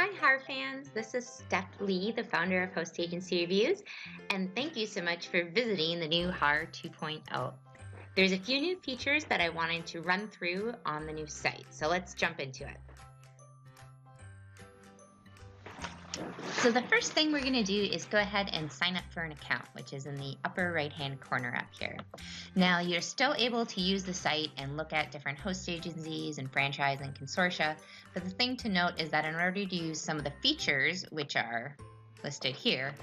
Hi, HAR fans. This is Steph Lee, the founder of Host Agency Reviews, and thank you so much for visiting the new HAR 2.0. There's a few new features that I wanted to run through on the new site, so let's jump into it. So the first thing we're going to do is go ahead and sign up for an account, which is in the upper right-hand corner up here. Now, you're still able to use the site and look at different host agencies and franchise and consortia, but the thing to note is that in order to use some of the features, which are listed here,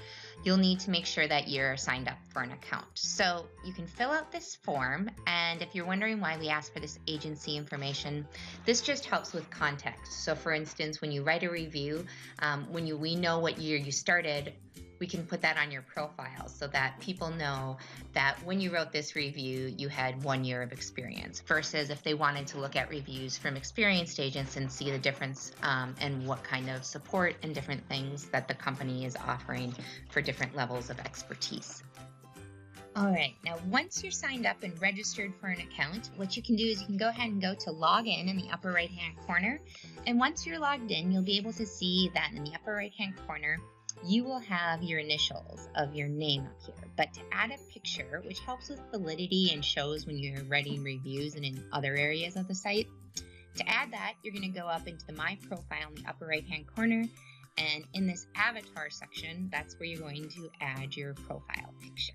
you'll need to make sure that you're signed up for an account. So you can fill out this form, and if you're wondering why we ask for this agency information, this just helps with context. So for instance, when you write a review, we know what year you started, we can put that on your profile so that people know that when you wrote this review, you had 1 year of experience, versus if they wanted to look at reviews from experienced agents and see the difference and what kind of support and different things that the company is offering for different levels of expertise. All right, now once you're signed up and registered for an account, what you can do is you can go ahead and go to log in the upper right-hand corner. And once you're logged in, you'll be able to see that in the upper right-hand corner, you will have your initials of your name up here. But to add a picture, which helps with validity and shows when you're writing reviews and in other areas of the site, to add that, you're going to go up into the My Profile in the upper right-hand corner. And in this avatar section, that's where you're going to add your profile picture.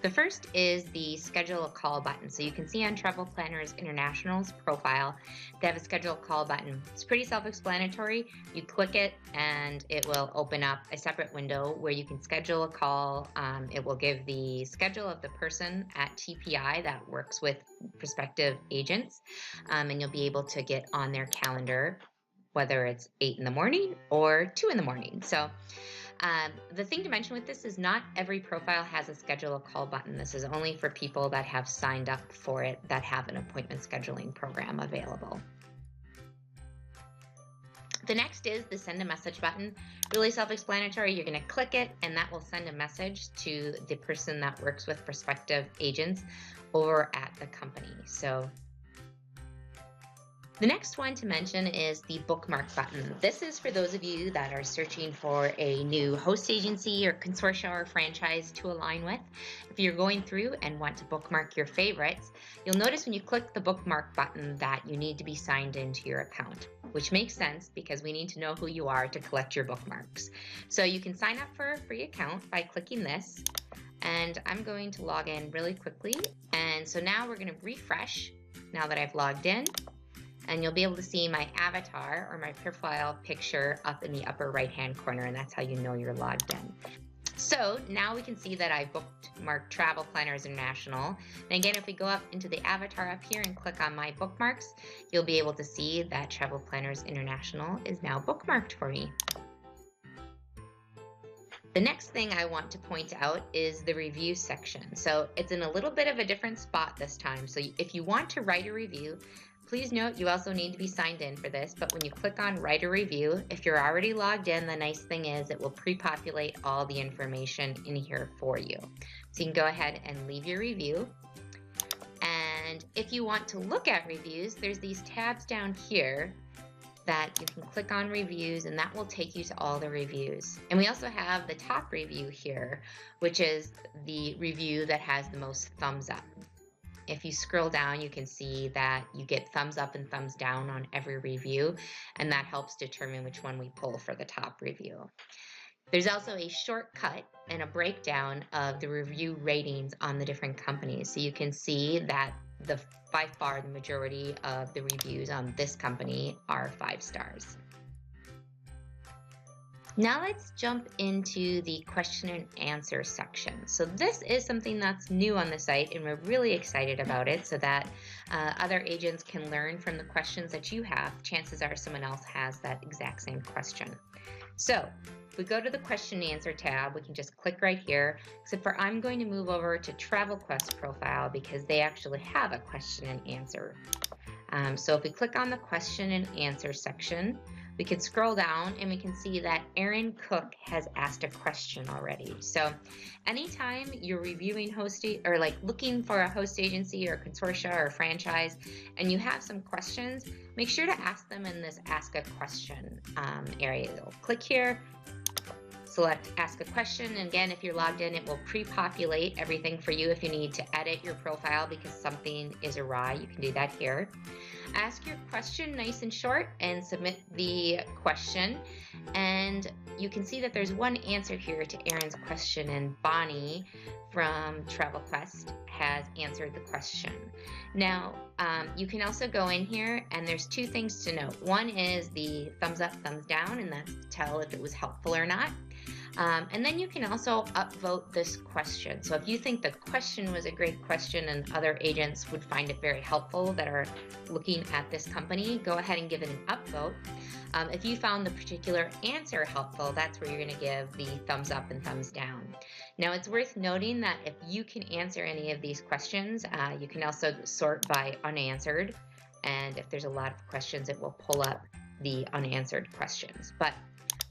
The first is the Schedule a Call button. So you can see on Travel Planners International's profile, they have a Schedule a Call button. It's pretty self-explanatory. You click it and it will open up a separate window where you can schedule a call. It will give the schedule of the person at TPI that works with prospective agents, and you'll be able to get on their calendar, whether it's 8 in the morning or 2 in the morning. So the thing to mention with this is not every profile has a Schedule a Call button. This is only for people that have signed up for it, that have an appointment scheduling program available. The next is the Send a Message button. Really self-explanatory. You're going to click it and that will send a message to the person that works with prospective agents over at the company. So the next one to mention is the Bookmark button. This is for those of you that are searching for a new host agency or consortia or franchise to align with. If you're going through and want to bookmark your favorites, you'll notice when you click the bookmark button that you need to be signed into your account, which makes sense because we need to know who you are to collect your bookmarks. So you can sign up for a free account by clicking this, and I'm going to log in really quickly. And so now we're going to refresh now that I've logged in. And you'll be able to see my avatar or my profile picture up in the upper right-hand corner, and that's how you know you're logged in. So now we can see that I bookmarked Travel Planners International. And again, if we go up into the avatar up here and click on my bookmarks, you'll be able to see that Travel Planners International is now bookmarked for me. The next thing I want to point out is the review section. So it's in a little bit of a different spot this time. So if you want to write a review, please note you also need to be signed in for this, but when you click on Write a Review, if you're already logged in, the nice thing is it will pre-populate all the information in here for you. So you can go ahead and leave your review. And if you want to look at reviews, there's these tabs down here that you can click on reviews, and that will take you to all the reviews. And we also have the top review here, which is the review that has the most thumbs up. If you scroll down, you can see that you get thumbs up and thumbs down on every review, and that helps determine which one we pull for the top review. There's also a shortcut and a breakdown of the review ratings on the different companies. So you can see that by far the majority of the reviews on this company are 5 stars. Now let's jump into the question and answer section. So this is something that's new on the site, and we're really excited about it so that other agents can learn from the questions that you have. Chances are someone else has that exact same question. So if we go to the question and answer tab, we can just click right here, except for I'm going to move over to TravelQuest profile because they actually have a question and answer. So if we click on the question and answer section, we can scroll down and we can see that Aaron Cook has asked a question already. So anytime you're reviewing or like looking for a host agency or consortia or franchise and you have some questions, make sure to ask them in this ask a question area. So click here, select ask a question, and again, if you're logged in, it will pre-populate everything for you. If you need to edit your profile because something is awry, you can do that here. Ask your question nice and short and submit the question, and you can see that there's one answer here to Aaron's question, and Bonnie from Travel Quest has answered the question. Now you can also go in here and there's two things to note. One is the thumbs up, thumbs down, and that's to tell if it was helpful or not. And then you can also upvote this question. So if you think the question was a great question and other agents would find it very helpful that are looking at this company, go ahead and give it an upvote. If you found the particular answer helpful, that's where you're going to give the thumbs up and thumbs down. Now it's worth noting that if you can answer any of these questions, you can also sort by unanswered. And if there's a lot of questions, it will pull up the unanswered questions. But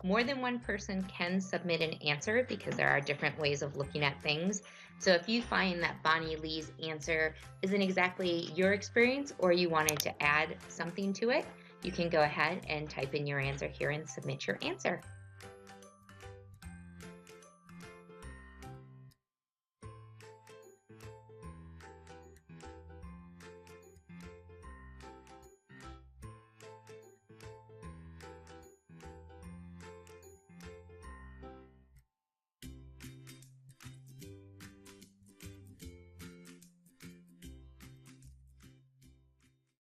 more than one person can submit an answer because there are different ways of looking at things. So if you find that Bonnie Lee's answer isn't exactly your experience or you wanted to add something to it, you can go ahead and type in your answer here and submit your answer.